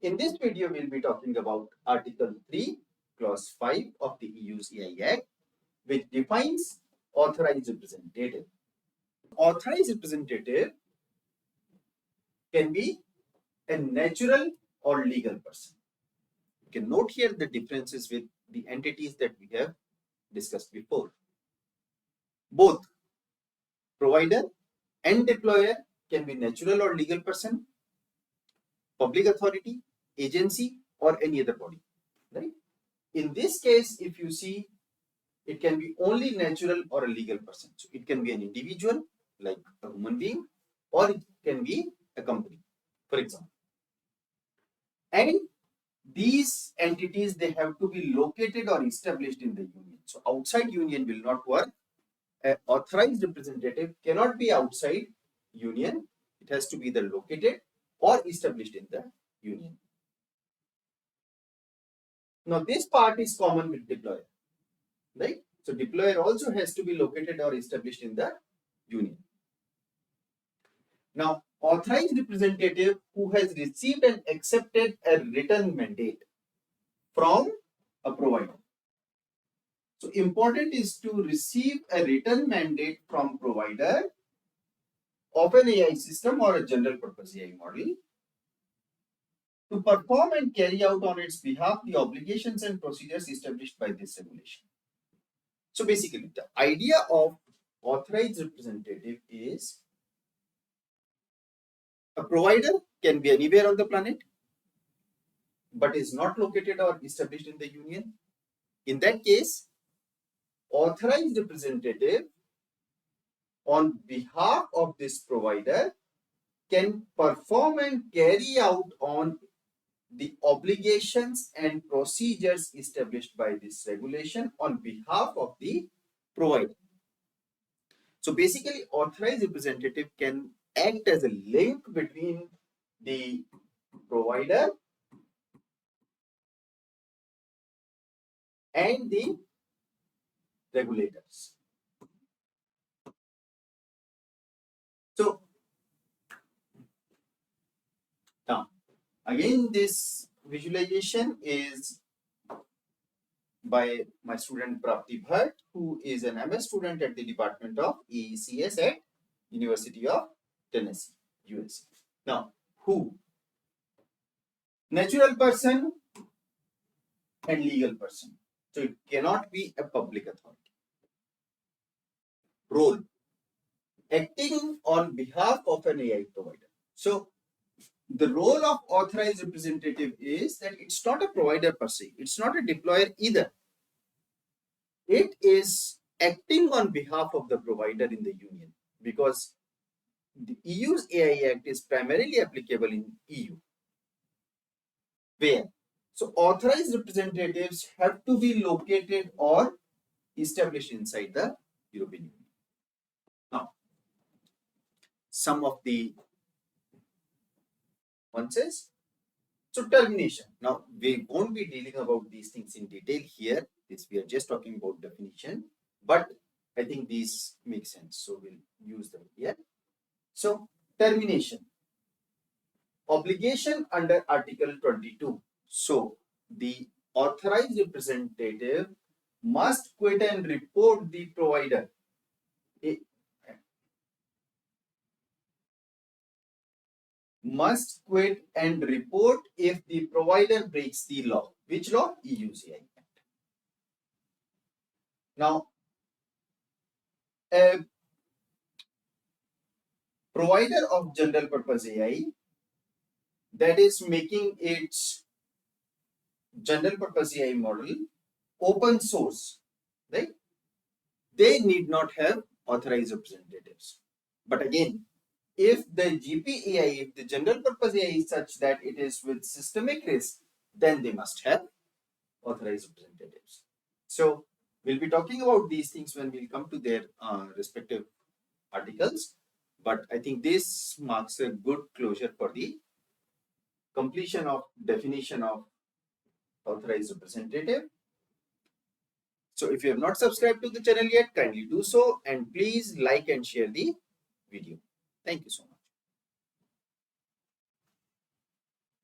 In this video, we'll be talking about Article 3, Clause 5 of the EU's AI Act, which defines authorized representative. Authorized representative can be a natural or legal person. You can note here the differences with the entities that we have discussed before. Both provider and deployer can be natural or legal person, public authority, agency, or any other body, right? In this case, if you see, it can be only natural or a legal person. So it can be an individual, like a human being, or it can be a company, for example. And these entities, they have to be located or established in the union. So outside union will not work. An authorized representative cannot be outside union. It has to be either located or established in the union. Now this part is common with deployer, right? So deployer also has to be located or established in the union. Now authorized representative who has received and accepted a written mandate from a provider. So important is to receive a written mandate from provider of an AI system or a general purpose AI model to perform and carry out on its behalf the obligations and procedures established by this regulation. So basically, the idea of authorized representative is a provider can be anywhere on the planet, but is not located or established in the union. In that case, authorized representative on behalf of this provider can perform and carry out on the obligations and procedures established by this regulation on behalf of the provider. So basically, authorized representative can act as a link between the provider and the regulators. So now again, this visualization is by my student Prapti Bhatt, who is an MS student at the Department of ECS at University of Tennessee, USA. Now, who? Natural person and legal person. So it cannot be a public authority. Role: acting on behalf of an AI provider. So the role of authorized representative is that it's not a provider per se, it's not a deployer either. It is acting on behalf of the provider in the union, because the EU's AI Act is primarily applicable in EU. Where? So authorized representatives have to be located or established inside the European Union. Now, some of the nuances. So termination. Now, we won't be dealing about these things in detail here. This we are just talking about definition, but I think these make sense. So we'll use them here. So termination. Obligation under Article 22. So the authorized representative must quit and report the provider. Must quit and report if the provider breaks the law. Which law? EU's AI Act. Now, a provider of general purpose AI that is making its general purpose AI model open source, right? They need not have authorized representatives. But again, if the GPAI, if the general purpose AI is such that it is with systemic risk, then they must have authorized representatives. So we'll be talking about these things when we'll come to their respective articles. But I think this marks a good closure for the completion of definition of authorized representative. So if you have not subscribed to the channel yet, kindly do so, and please like and share the video. Thank you so much.